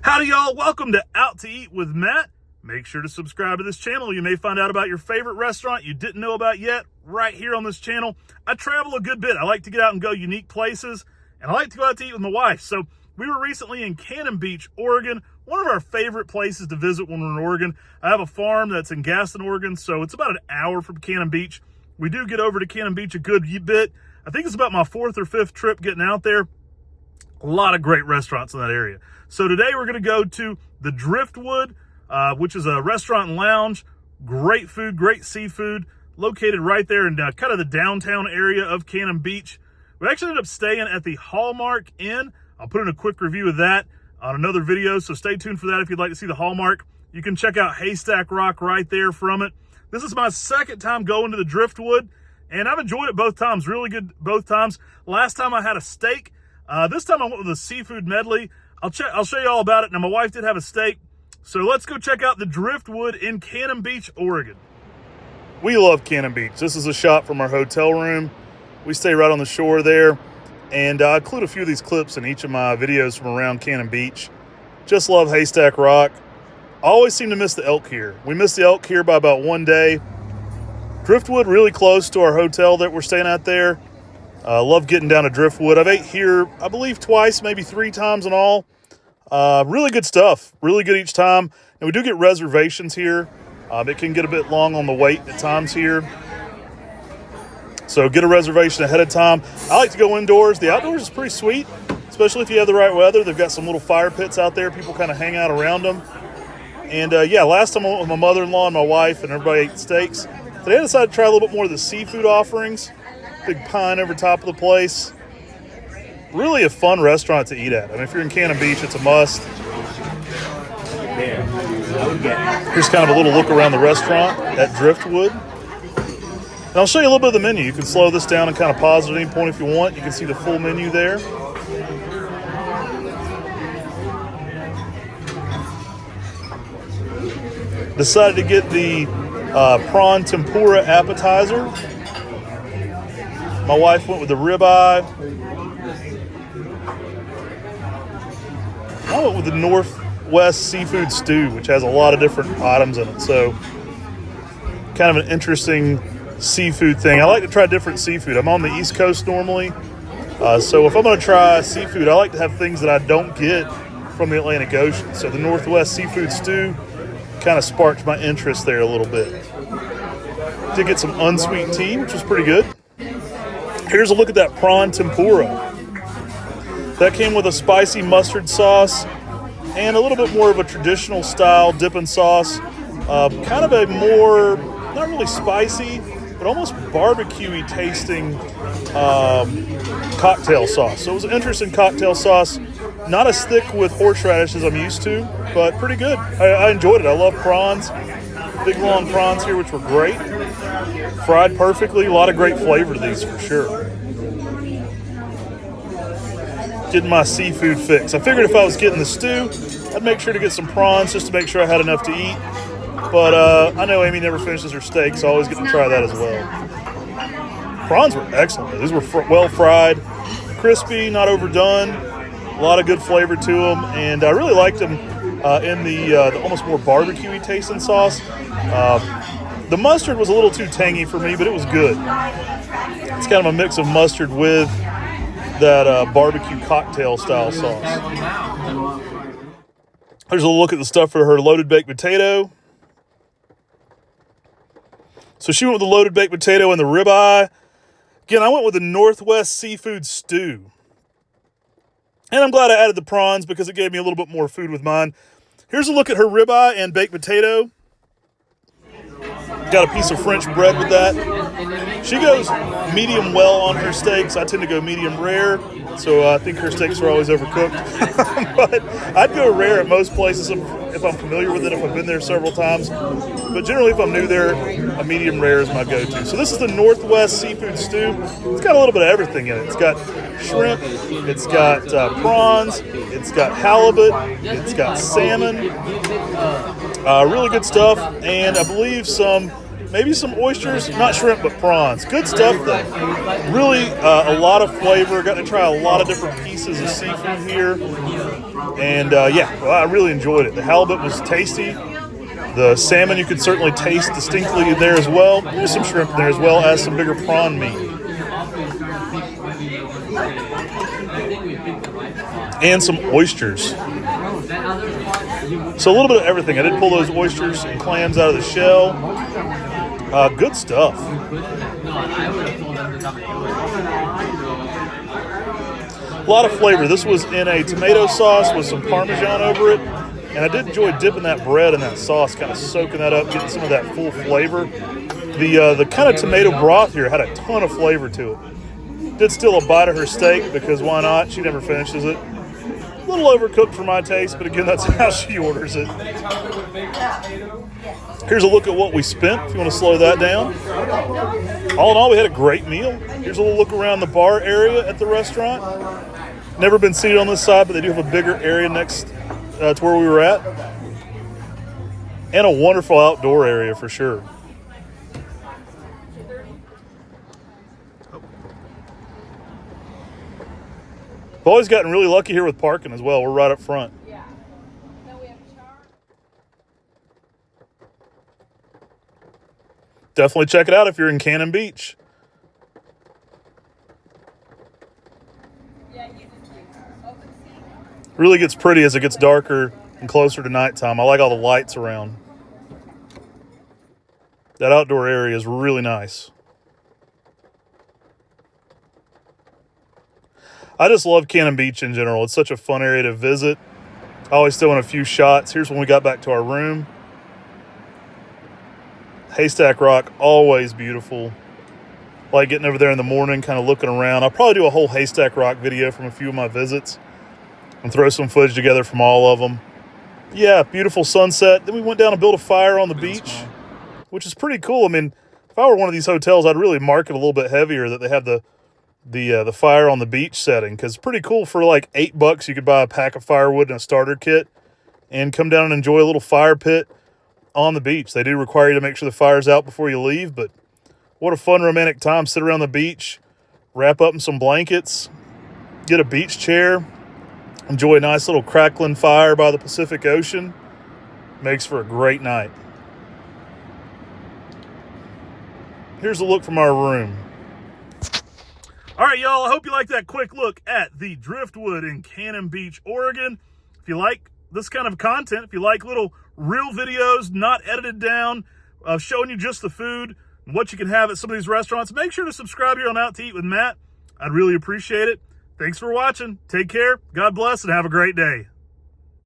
Howdy y'all, welcome to Out to Eat with Matt. Make sure to subscribe to this channel. You may find out about your favorite restaurant you didn't know about yet right here on this channel. I travel a good bit. I like to get out and go unique places, and I like to go out to eat with my wife. So we were recently in Cannon Beach, Oregon, one of our favorite places to visit when we're in Oregon. I have a farm that's in Gaston, Oregon, so it's about an hour from Cannon Beach. We do get over to Cannon Beach a good bit. I think it's about my fourth or fifth trip getting out there. A lot of great restaurants in that area. So today we're going to go to the Driftwood, which is a restaurant and lounge. Great food, great seafood, located right there in kind of the downtown area of Cannon Beach. We actually ended up staying at the Hallmark Inn. I'll put in a quick review of that on another video, so stay tuned for that if you'd like to see the Hallmark. You can check out Haystack Rock right there from it. This is my second time going to the Driftwood, and I've enjoyed it both times. Really good both times. Last time I had a steak. This time I went with a seafood medley. I'll show you all about it. Now, my wife did have a steak. So let's go check out the Driftwood in Cannon Beach, Oregon. We love Cannon Beach. This is a shot from our hotel room. We stay right on the shore there. And I include a few of these clips in each of my videos from around Cannon Beach. Just love Haystack Rock. I always seem to miss the elk here. We missed the elk here by about one day. Driftwood, really close to our hotel that we're staying at there. Love getting down to Driftwood. I've ate here, I believe, twice, maybe 3 times in all. Really good stuff. Really good each time. And we do get reservations here. It can get a bit long on the wait at times here. So get a reservation ahead of time. I like to go indoors. The outdoors is pretty sweet, especially if you have the right weather. They've got some little fire pits out there. People kind of hang out around them. And yeah, last time I went with my mother-in-law and my wife and everybody ate steaks. Today I decided to try a little bit more of the seafood offerings. Big pine over top of the place. Really a fun restaurant to eat at. I mean, if you're in Cannon Beach, it's a must. Here's kind of a little look around the restaurant at Driftwood. And I'll show you a little bit of the menu. You can slow this down and kind of pause at any point if you want. You can see the full menu there. Decided to get the prawn tempura appetizer. My wife went with the ribeye. I went with the Northwest seafood stew, which has a lot of different items in it. So kind of an interesting seafood thing. I like to try different seafood. I'm on the East Coast normally. So if I'm going to try seafood, I like to have things that I don't get from the Atlantic Ocean. So the Northwest seafood stew kind of sparked my interest there a little bit. Did get some unsweet tea, which was pretty good. Here's a look at that prawn tempura. That came with a spicy mustard sauce and a little bit more of a traditional style dipping sauce. Kind of a more, not really spicy, but almost barbecue-y tasting cocktail sauce. So it was an interesting cocktail sauce. Not as thick with horseradish as I'm used to, but pretty good. I enjoyed it. I love prawns. Big long prawns here, which were great. Fried perfectly. A lot of great flavor to these for sure. Getting my seafood fix. I figured if I was getting the stew, I'd make sure to get some prawns just to make sure I had enough to eat. But I know Amy never finishes her steak, so I always get to try that as well. Prawns were excellent. These were well fried, crispy, not overdone. A lot of good flavor to them, and I really liked them in the almost more barbecue-y tasting sauce. The mustard was a little too tangy for me, but it was good. It's kind of a mix of mustard with that barbecue cocktail style sauce. Here's a look at the stuff for her loaded baked potato. So she went with the loaded baked potato and the ribeye. Again, I went with the Northwest seafood stew. And I'm glad I added the prawns because it gave me a little bit more food with mine. Here's a look at her ribeye and baked potato. Got a piece of French bread with that. She goes medium well on her steaks. I tend to go medium rare, so I think her steaks are always overcooked. But I'd go rare at most places if I'm familiar with it, if I've been there several times. But generally, if I'm new there, a medium rare is my go-to. So this is the Northwest seafood stew. It's got a little bit of everything in it. It's got shrimp, it's got prawns, it's got halibut, it's got salmon. Really good stuff, and I believe maybe some oysters, not shrimp, but prawns. Good stuff, though. Really a lot of flavor. Got to try a lot of different pieces of seafood here. And yeah, well, I really enjoyed it. The halibut was tasty. The salmon you could certainly taste distinctly there as well. There's some shrimp in there as well as some bigger prawn meat. And some oysters. So a little bit of everything. I did pull those oysters and clams out of the shell. Good stuff. A lot of flavor. This was in a tomato sauce with some Parmesan over it. And I did enjoy dipping that bread in that sauce, kind of soaking that up, getting some of that full flavor. The kind of tomato broth here had a ton of flavor to it. Did steal a bite of her steak because why not? She never finishes it. A little overcooked for my taste, but again, that's how she orders it. Here's a look at what we spent, if you want to slow that down. All in all, we had a great meal. Here's a little look around the bar area at the restaurant. Never been seated on this side, but they do have a bigger area next to where we were at. And a wonderful outdoor area for sure. I've always gotten really lucky here with parking as well. We're right up front. Yeah. Then we have char. Definitely check it out if you're in Cannon Beach. Yeah, you can keep open seat. Really gets pretty as it gets darker and closer to nighttime. I like all the lights around. That outdoor area is really nice. I just love Cannon Beach in general. It's such a fun area to visit. I always throw in a few shots. Here's when we got back to our room. Haystack Rock, always beautiful. Like getting over there in the morning, kind of looking around. I'll probably do a whole Haystack Rock video from a few of my visits and throw some footage together from all of them. Yeah, beautiful sunset. Then we went down and built a fire on the beach, which is pretty cool. I mean, if I were one of these hotels, I'd really mark it a little bit heavier that they have the fire on the beach setting, because it's pretty cool. For like $8 you could buy a pack of firewood and a starter kit and come down and enjoy a little fire pit on the beach. They do require you to make sure the fire's out before you leave, but what a fun romantic time. Sit around the beach, wrap up in some blankets, get a beach chair, enjoy a nice little crackling fire by the Pacific Ocean. Makes for a great night. Here's a look from our room. All right, y'all, I hope you liked that quick look at the Driftwood in Cannon Beach, Oregon. If you like this kind of content, if you like little real videos, not edited down, showing you just the food and what you can have at some of these restaurants, make sure to subscribe here on Out to Eat with Matt. I'd really appreciate it. Thanks for watching. Take care. God bless and have a great day.